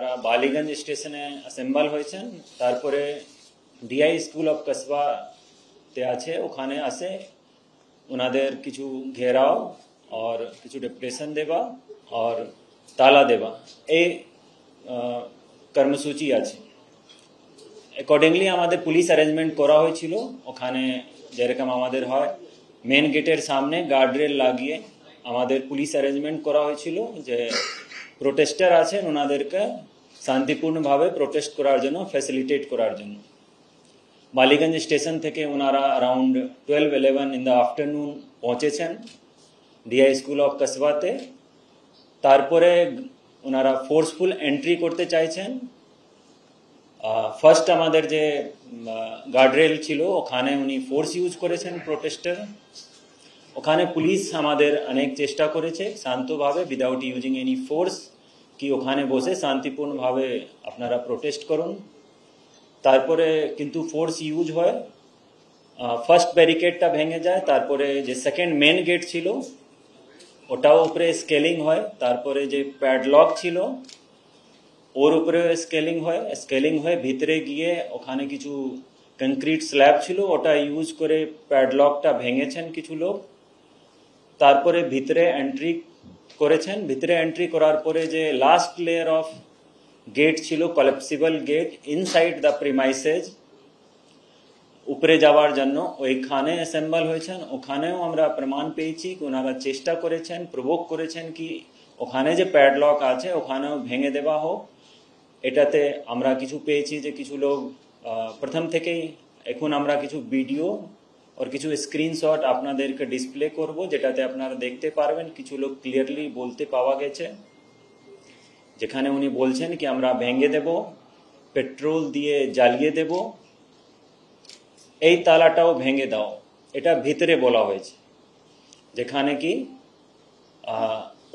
ওনারা বালিগঞ্জ স্টেশনে অ্যাসেম্বল হয়েছেন, তারপরে ডিআই স্কুল অফ কসবাতে আছে, ওখানে আসে ওনাদের কিছু ঘেরাও আর কিছু ডেপুটেশন দেওয়া আর তালা দেওয়া এই কর্মসূচি আছে। অ্যাকর্ডিংলি আমাদের পুলিশ অ্যারেঞ্জমেন্ট করা হয়েছিল। ওখানে যেরকম আমাদের হয় মেন গেটের সামনে গার্ডরেল লাগিয়ে আমাদের পুলিশ অ্যারেঞ্জমেন্ট করা হয়েছিল যে প্রোটেস্টার আছেন ওনাদেরকে শান্তিপূর্ণভাবে প্রোটেস্ট করার জন্য ফ্যাসিলিটেট করার জন্য। বালিগঞ্জ স্টেশন থেকে ওনারা অ্যারাউন্ড 12-11 ইন দ্য আফটারনুন পৌঁছেছেন ডিআই স্কুল অফ কসবাতে। তারপরে ওনারা ফোর্সফুল এন্ট্রি করতে চাইছেন। ফার্স্ট আমাদের যে গার্ডরেল ছিল ওখানে উনি ফোর্স ইউজ করেছেন প্রোটেস্টার। ওখানে পুলিশ আমাদের অনেক চেষ্টা করেছে শান্তভাবে উইদাউট ইউজিং এনি ফোর্স কি ওখানে বসে শান্তিপূর্ণভাবে আপনারা প্রোটেস্ট করুন। তারপরে কিন্তু ফোর্স ইউজ হয়, ফার্স্ট ব্যারিকেডটা ভেঙে যায়, তারপরে যে সেকেন্ড মেন গেট ছিল ওটাও উপরে স্কেলিং হয়, তারপরে যে প্যাডলক ছিল ওর উপরে স্কেলিং হয়ে ভিতরে গিয়ে ওখানে কিছু কংক্রিট স্ল্যাব ছিল ওটা ইউজ করে প্যাডলকটা ভেঙেছেন কিছু লোক। তারপরে ভিতরে এন্ট্রি করেছেন। ভিতরে এন্ট্রি করার পরে যে লাস্ট লেয়ার অফ গেট ছিল collapsible gate inside the premises উপরে যাওয়ার জন্য ওইখানে অ্যাসেম্বল হয়েছেন। ওখানেও আমরা প্রমাণ পেয়েছি কি ওনারা চেষ্টা করেছেন, প্রভোক করেছেন কি ওখানে যে প্যাডলক আছে ওখানেও ভেঙে দেওয়া হোক। এটাতে আমরা কিছু পেয়েছি যে কিছু লোক প্রথম থেকেই, এখন আমরা কিছু ভিডিও আর কিছু স্ক্রিনশট আপনাদেরকে ডিসপ্লে করব যেটাতে আপনারা দেখতে পারবেন কিছু লোক ক্লিয়ারলি বলতে পাওয়া গেছে, যেখানে উনি বলছেন কি আমরা ভেঙে দেব, পেট্রোল দিয়ে জ্বালিয়ে দেব, এই তালাটাও ভেঙে দাও, এটা ভিতরে বলা হয়েছে। যেখানে কি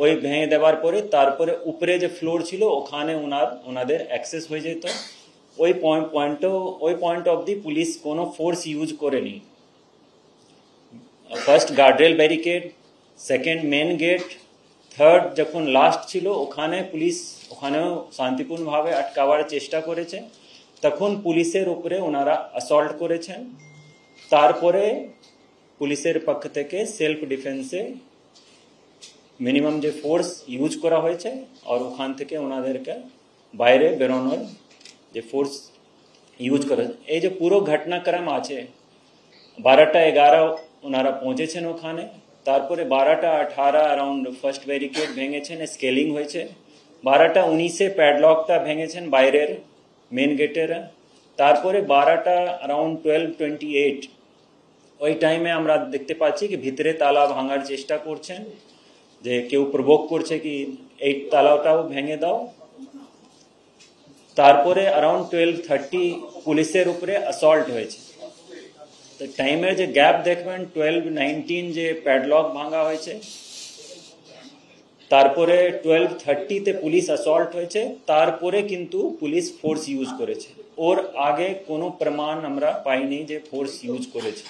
ওই ভেঙে দেওয়ার পরে তারপরে উপরে যে ফ্লোর ছিল ওখানে ওনাদের অ্যাক্সেস হয়ে যেত। ওই পয়েন্ট অবধি পুলিশ কোনো ফোর্স ইউজ করেনি। First guardrail barricade, second main gate, third যখন লাস্ট ছিল ওখানে পুলিশ ওখানেও শান্তিপূর্ণভাবে আটকাবার চেষ্টা করেছে। তখন পুলিশের উপরে ওনারা অ্যাসল্ট করেছেন। তারপরে পুলিশের পক্ষ থেকে সেলফ ডিফেন্সে মিনিমাম যে ফোর্স ইউজ করা হয়েছে আর ওখান থেকে ওনাদেরকে বাইরে বেরোনোর যে ফোর্স ইউজ করা। এই যে পুরো ঘটনাক্রম আছে 12টা-11 ওনারা পৌঁছেছেন ওখানে, তারপরে 12টা-18 অ্যারাউন্ড ফার্স্ট ব্যারিকেড ভেঙেছেন, স্কেলিং হয়েছে। 12টা-19 প্যাডলকটা ভেঙেছেন বাইরের মেন গেটের। তারপরে 12টা অ্যারাউন্ড 12:28 ওই টাইমে আমরা দেখতে পাচ্ছি কি ভিতরে তালা ভাঙার চেষ্টা করছেন, যে কেউ প্রভোক করছে কি এই তালাটাও ভেঙে দাও। তারপরে অ্যারাউন্ড 12:30 পুলিশের উপরে অ্যাসল্ট হয়েছে। তো টাইমের যে গ্যাপ দেখবেন 12:19 যে প্যাডলক ভাঙা হয়েছে, তারপরে 12:30-তে পুলিশ অ্যাসল্ট হয়েছে, তারপরে কিন্তু পুলিশ ফোর্স ইউজ করেছে। ওর আগে কোনো প্রমাণ আমরা পাইনি যে ফোর্স ইউজ করেছে।